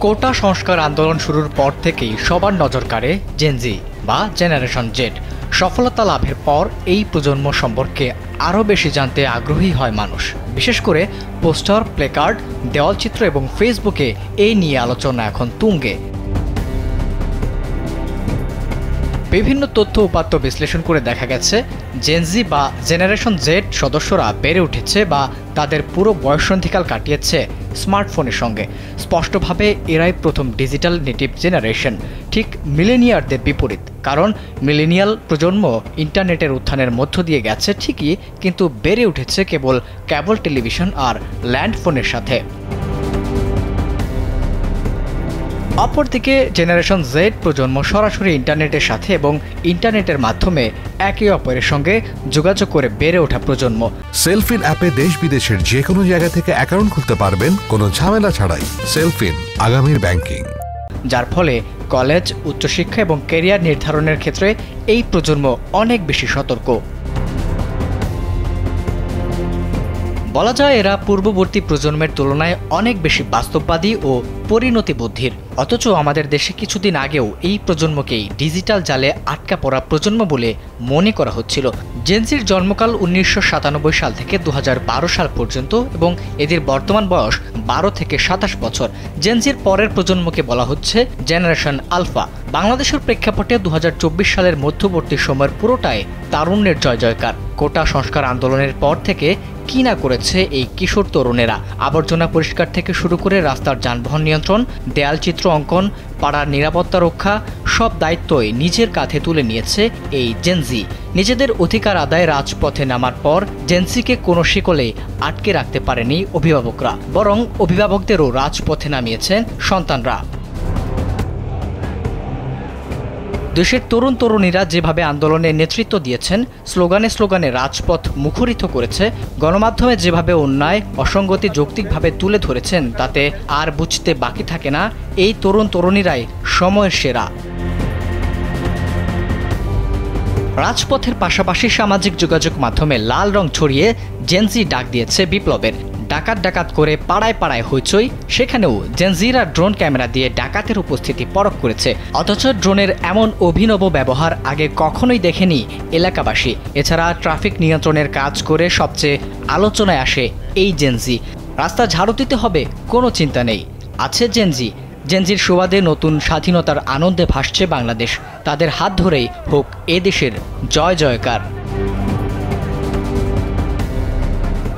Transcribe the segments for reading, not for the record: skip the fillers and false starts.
কোটা সংস্কার আন্দোলন শুরুর পর থেকেই সবার নজর কাড়ে জেনজি বা জেনারেশন জেড। সফলতা লাভের পর এই প্রজন্ম সম্পর্কে আরও বেশি জানতে আগ্রহী হয় মানুষ। বিশেষ করে পোস্টার, প্লেকার্ড, দেওয়ালচিত্র এবং ফেসবুকে এই নিয়ে আলোচনা এখন তুঙ্গে। বিভিন্ন তথ্য উপাত্ত বিশ্লেষণ করে দেখা গেছে, জেনজি বা জেনারেশন জেড সদস্যরা বেড়ে উঠেছে বা তাদের পুরো বয়ঃসন্ধিকাল কাটিয়েছে স্মার্টফোনের সঙ্গে। স্পষ্টভাবে এরাই প্রথম ডিজিটাল নেটিভ জেনারেশন, ঠিক মিলেনিয়ারদের বিপরীত। কারণ মিলেনিয়াল প্রজন্ম ইন্টারনেটের উত্থানের মধ্য দিয়ে গেছে ঠিকই, কিন্তু বেড়ে উঠেছে কেবল টেলিভিশন আর ল্যান্ডফোনের সাথে। অপরদিকে জেনারেশন জেড প্রজন্ম সরাসরি ইন্টারনেটের সাথে এবং ইন্টারনেটের মাধ্যমে একে অপরের সঙ্গে যোগাযোগ করে বেড়ে ওঠা প্রজন্ম। সেলফিন অ্যাপে দেশ বিদেশের যে কোনো জায়গা থেকে অ্যাকাউন্ট খুলতে পারবেন কোনো ঝামেলা ছাড়াই। সেলফিন, আগামীর ব্যাংকিং। যার ফলে কলেজ, উচ্চশিক্ষা এবং ক্যারিয়ার নির্ধারণের ক্ষেত্রে এই প্রজন্ম অনেক বেশি সতর্ক। বলা যায় এরা পূর্ববর্তী প্রজন্মের তুলনায় অনেক বেশি বাস্তববাদী ও পরিণতি বুদ্ধির। অথচ আমাদের দেশে কিছুদিন আগেও এই প্রজন্মকেই ডিজিটাল জালে আটকা পড়া প্রজন্ম বলে মনে করা হচ্ছিল। জেনজির জন্মকাল 1997 সাল থেকে 2012 সাল পর্যন্ত এবং এদের বর্তমান বয়স 12 থেকে 27 বছর। জেনজির পরের প্রজন্মকে বলা হচ্ছে জেনারেশন আলফা। বাংলাদেশের প্রেক্ষাপটে 2024 সালের মধ্যবর্তী সময়ের পুরোটাই তারুণ্যের জয়জয়কার। কোটা সংস্কার আন্দোলনের পর থেকে কি না করেছে এই কিশোর তরুণেরা। আবর্জনা পরিষ্কার থেকে শুরু করে রাস্তার যানবাহন নিয়ন্ত্রণ, দেয়ালচিত্র অঙ্কন, পাড়ার নিরাপত্তা রক্ষা, সব দায়িত্বই নিজের কাঁধে তুলে নিয়েছে এই জেনজি। নিজেদের অধিকার আদায়ে রাজপথে নামার পর জেনজিকে কোনো শিকলে আটকে রাখতে পারেনি অভিভাবকরা, বরং অভিভাবকদেরও রাজপথে নামিয়েছেন সন্তানরা। দেশের তরুণ তরুণীরা যেভাবে আন্দোলনে নেতৃত্ব দিয়েছেন, স্লোগানে স্লোগানে রাজপথ মুখরিত করেছে, গণমাধ্যমে যেভাবে অন্যায় অসঙ্গতি যৌক্তিকভাবে তুলে ধরেছেন, তাতে আর বুঝতে বাকি থাকে না এই তরুণ তরুণীরাই সময়ের সেরা। রাজপথের পাশাপাশি সামাজিক যোগাযোগ মাধ্যমে লাল রং ছড়িয়ে জেনজি ডাক দিয়েছে বিপ্লবের। ডাকাত করে পাড়ায় পাড়ায় হইচই, সেখানেও জেনজিরা ড্রোন ক্যামেরা দিয়ে ডাকাতের উপস্থিতি পরখ করেছে। অথচ ড্রোনের এমন অভিনব ব্যবহার আগে কখনোই দেখেনি এলাকাবাসী। এছাড়া ট্রাফিক নিয়ন্ত্রণের কাজ করে সবচেয়ে আলোচনায় আসে এই জেনজি। রাস্তা ঝাড়ু দিতে হবে, কোনো চিন্তা নেই, আছে জেনজি। জেনজির সুবাদে নতুন স্বাধীনতার আনন্দে ভাসছে বাংলাদেশ। তাদের হাত ধরেই হোক এদেশের জয় জয়কার।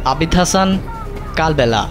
আবিদ হাসান, কালবেলা।